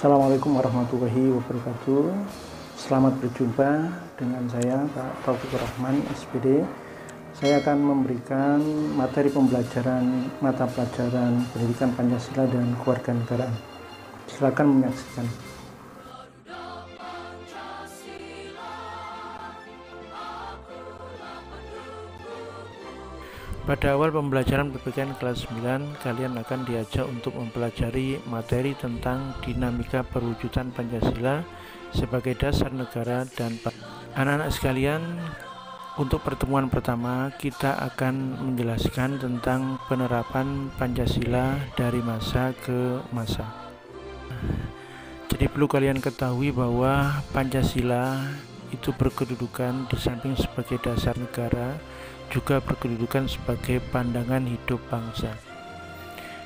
Assalamualaikum warahmatullahi wabarakatuh. Selamat berjumpa dengan saya Pak Taufikur Rahman, SPD. Saya akan memberikan materi pembelajaran mata pelajaran Pendidikan Pancasila dan Kewarganegaraan. Silakan menyaksikan. Pada awal pembelajaran PPKN kelas 9, kalian akan diajak untuk mempelajari materi tentang dinamika perwujudan Pancasila sebagai dasar negara dan anak-anak sekalian. Untuk pertemuan pertama, kita akan menjelaskan tentang penerapan Pancasila dari masa ke masa. Jadi perlu kalian ketahui bahwa Pancasila itu berkedudukan di samping sebagai dasar negara, juga berkedudukan sebagai pandangan hidup bangsa.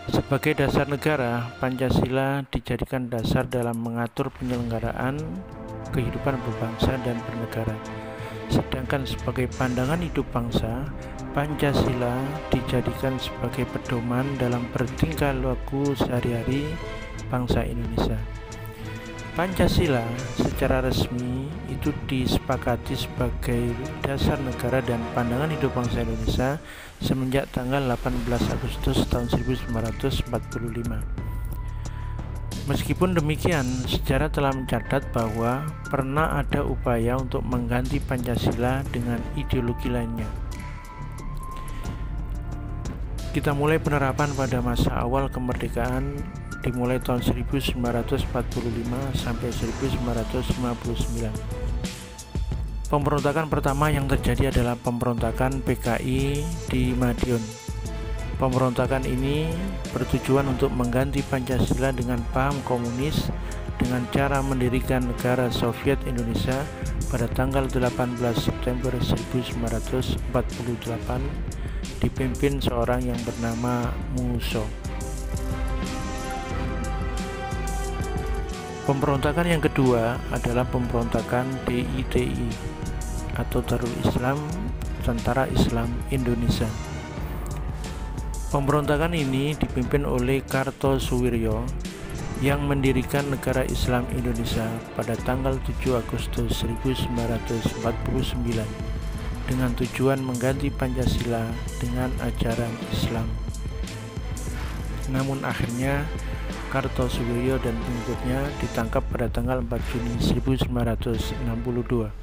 Sebagai dasar negara, Pancasila dijadikan dasar dalam mengatur penyelenggaraan kehidupan berbangsa dan bernegara. Sedangkan sebagai pandangan hidup bangsa, Pancasila dijadikan sebagai pedoman dalam bertingkah laku sehari-hari bangsa Indonesia. Pancasila secara resmi itu disepakati sebagai dasar negara dan pandangan hidup bangsa Indonesia semenjak tanggal 18 Agustus tahun 1945. Meskipun demikian, sejarah telah mencatat bahwa pernah ada upaya untuk mengganti Pancasila dengan ideologi lainnya. Kita mulai penerapan pada masa awal kemerdekaan dimulai tahun 1945 sampai 1959. Pemberontakan pertama yang terjadi adalah pemberontakan PKI di Madiun. Pemberontakan ini bertujuan untuk mengganti Pancasila dengan paham komunis dengan cara mendirikan negara Soviet Indonesia pada tanggal 18 September 1948 dipimpin seorang yang bernama Musso. Pemberontakan yang kedua adalah pemberontakan DITI atau Darul Islam, Tentara Islam Indonesia. Pemberontakan ini dipimpin oleh Kartosuwiryo yang mendirikan negara Islam Indonesia pada tanggal 7 Agustus 1949 dengan tujuan mengganti Pancasila dengan ajaran Islam. Namun akhirnya Kartosuwiryo dan pengikutnya ditangkap pada tanggal 4 Juni 1962.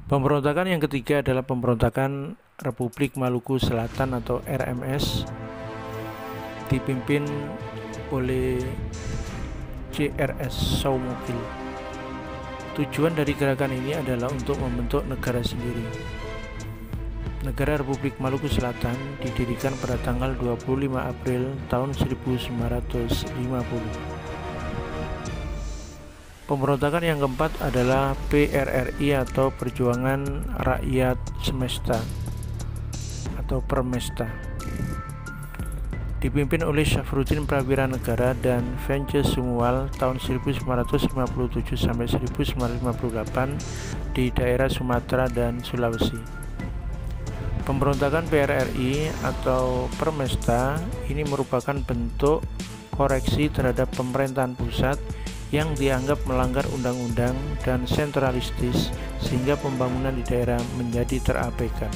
Pemberontakan yang ketiga adalah pemberontakan Republik Maluku Selatan atau RMS dipimpin oleh JRS Soumopil. Tujuan dari gerakan ini adalah untuk membentuk negara sendiri. Negara Republik Maluku Selatan didirikan pada tanggal 25 April tahun 1950. Pemberontakan yang keempat adalah PRRI atau Perjuangan Rakyat Semesta atau Permesta. Dipimpin oleh Syafruddin Prawira Negara dan Vence Sumual tahun 1957 sampai 1958 di daerah Sumatera dan Sulawesi. Pemberontakan PRRI atau Permesta ini merupakan bentuk koreksi terhadap pemerintahan pusat yang dianggap melanggar undang-undang dan sentralistis sehingga pembangunan di daerah menjadi terabaikan.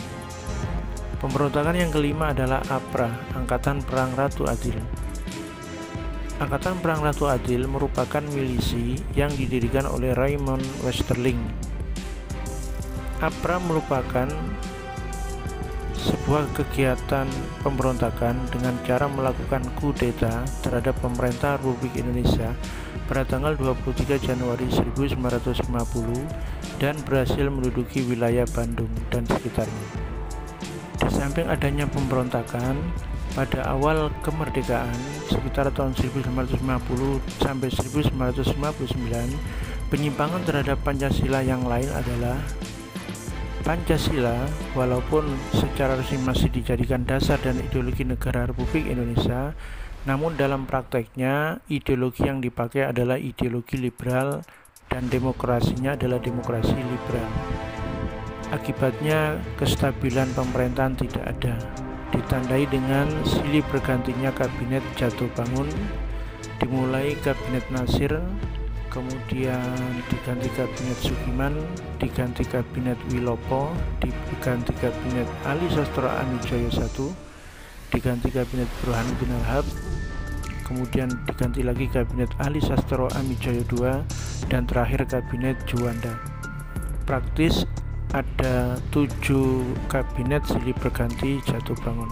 Pemberontakan yang kelima adalah APRA, Angkatan Perang Ratu Adil. Angkatan Perang Ratu Adil merupakan milisi yang didirikan oleh Raymond Westerling. APRA merupakan sebuah kegiatan pemberontakan dengan cara melakukan kudeta terhadap pemerintah Republik Indonesia pada tanggal 23 Januari 1950 dan berhasil menduduki wilayah Bandung dan sekitarnya. Di samping adanya pemberontakan pada awal kemerdekaan sekitar tahun 1950 sampai 1959, penyimpangan terhadap Pancasila yang lain adalah Pancasila, walaupun secara resmi masih dijadikan dasar dan ideologi negara Republik Indonesia, namun dalam prakteknya ideologi yang dipakai adalah ideologi liberal dan demokrasinya adalah demokrasi liberal. Akibatnya kestabilan pemerintahan tidak ada, ditandai dengan silih bergantinya kabinet jatuh bangun dimulai Kabinet Nasir, kemudian diganti Kabinet Sugiman, diganti Kabinet Wilopo, diganti Kabinet Ali Sastro Amijoyo I, diganti Kabinet Burhanuddin Harahap, kemudian diganti lagi Kabinet Ali Sastro Amijoyo II, dan terakhir Kabinet Juanda. Praktis ada 7 kabinet silih berganti jatuh bangun.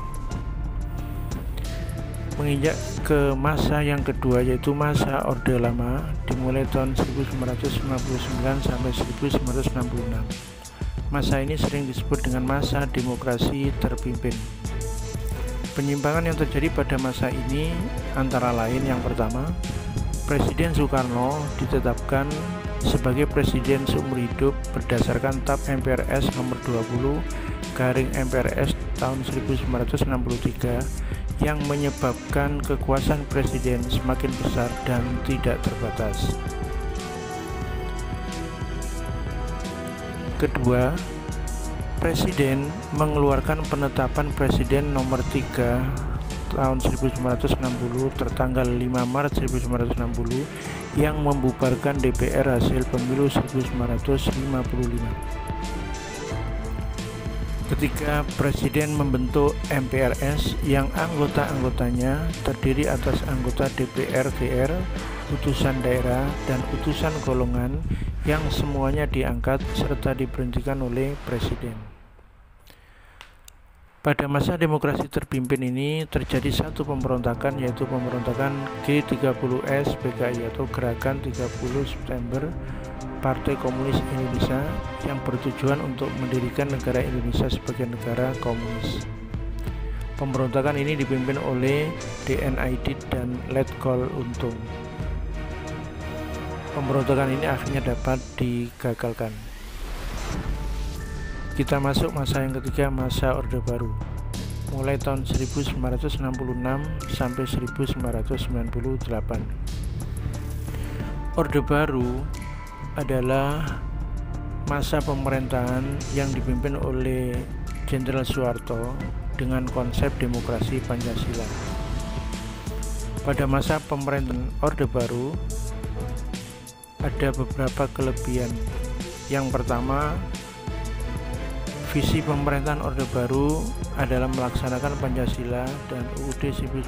Menginjak ke masa yang kedua, yaitu masa Orde Lama, dimulai tahun 1959 sampai 1966. Masa ini sering disebut dengan masa demokrasi terpimpin. Penyimpangan yang terjadi pada masa ini antara lain: yang pertama, Presiden Soekarno ditetapkan sebagai presiden seumur hidup berdasarkan TAP MPRS nomor 20/MPRS tahun 1963 yang menyebabkan kekuasaan presiden semakin besar dan tidak terbatas. Kedua, Presiden mengeluarkan penetapan Presiden nomor 3 tahun 1960 tertanggal 5 Maret 1960 yang membubarkan DPR hasil pemilu 1955. Ketika Presiden membentuk MPRS yang anggota-anggotanya terdiri atas anggota DPR GR, utusan daerah, dan utusan golongan yang semuanya diangkat serta diberhentikan oleh Presiden. Pada masa demokrasi terpimpin ini terjadi satu pemberontakan, yaitu pemberontakan G30S PKI atau Gerakan 30 September Partai Komunis Indonesia yang bertujuan untuk mendirikan negara Indonesia sebagai negara komunis. Pemberontakan ini dipimpin oleh DN Aidit dan Letkol Untung. Pemberontakan ini akhirnya dapat digagalkan. Kita masuk masa yang ketiga, masa Orde Baru, mulai tahun 1966 sampai 1998. Orde Baru adalah masa pemerintahan yang dipimpin oleh Jenderal Soeharto dengan konsep demokrasi Pancasila. Pada masa pemerintahan Orde Baru ada beberapa kelebihan. Yang pertama, visi pemerintahan Orde Baru adalah melaksanakan Pancasila dan UUD 1945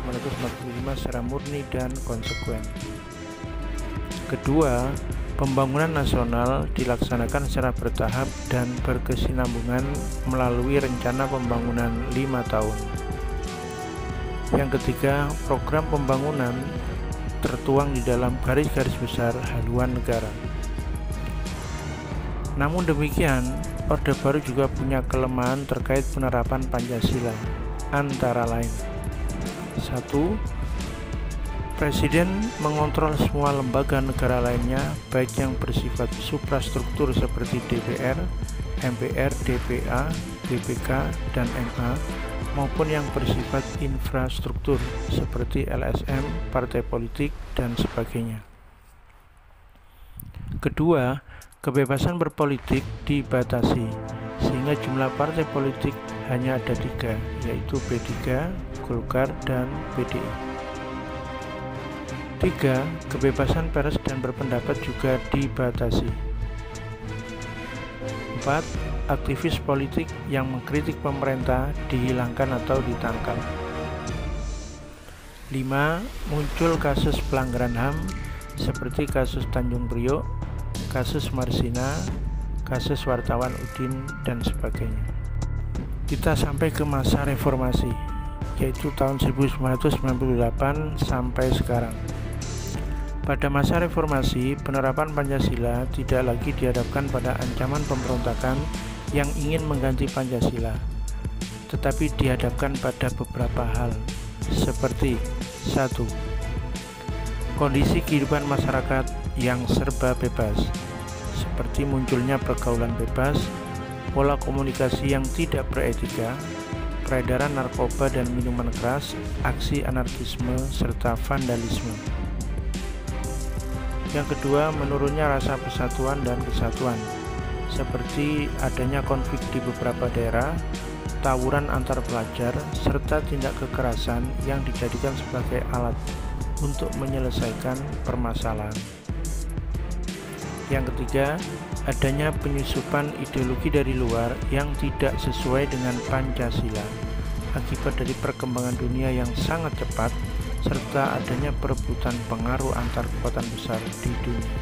secara murni dan konsekuen. Kedua, pembangunan nasional dilaksanakan secara bertahap dan berkesinambungan melalui rencana pembangunan 5 tahun. Yang ketiga, program pembangunan tertuang di dalam garis-garis besar haluan negara. Namun demikian, Orde Baru juga punya kelemahan terkait penerapan Pancasila, antara lain: 1. Presiden mengontrol semua lembaga negara lainnya, baik yang bersifat suprastruktur seperti DPR, MPR, DPA, BPK, dan MA, maupun yang bersifat infrastruktur seperti LSM, partai politik, dan sebagainya. Kedua, kebebasan berpolitik dibatasi, sehingga jumlah partai politik hanya ada 3, yaitu P3, Golkar, dan PDI. 3. Kebebasan pers dan berpendapat juga dibatasi. 4. Aktivis politik yang mengkritik pemerintah dihilangkan atau ditangkap. 5. Muncul kasus pelanggaran HAM seperti kasus Tanjung Priok, kasus Marsina, kasus wartawan Udin, dan sebagainya. Kita sampai ke masa reformasi, yaitu tahun 1998 sampai sekarang. Pada masa reformasi, penerapan Pancasila tidak lagi dihadapkan pada ancaman pemberontakan yang ingin mengganti Pancasila, tetapi dihadapkan pada beberapa hal, seperti 1. Kondisi kehidupan masyarakat yang serba bebas, seperti munculnya pergaulan bebas, pola komunikasi yang tidak beretika, peredaran narkoba dan minuman keras, aksi anarkisme, serta vandalisme. Yang kedua, menurunnya rasa persatuan dan kesatuan, seperti adanya konflik di beberapa daerah, tawuran antar pelajar, serta tindak kekerasan yang dijadikan sebagai alat untuk menyelesaikan permasalahan. Yang ketiga, adanya penyusupan ideologi dari luar yang tidak sesuai dengan Pancasila akibat dari perkembangan dunia yang sangat cepat serta adanya perebutan pengaruh antar kekuatan besar di dunia.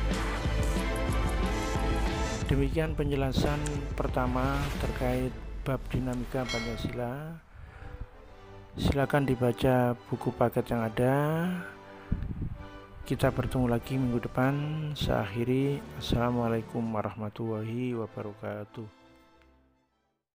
Demikian penjelasan pertama terkait bab dinamika Pancasila. Silakan dibaca buku paket yang ada. Kita bertemu lagi minggu depan. Saya akhiri. Assalamualaikum warahmatullahi wabarakatuh.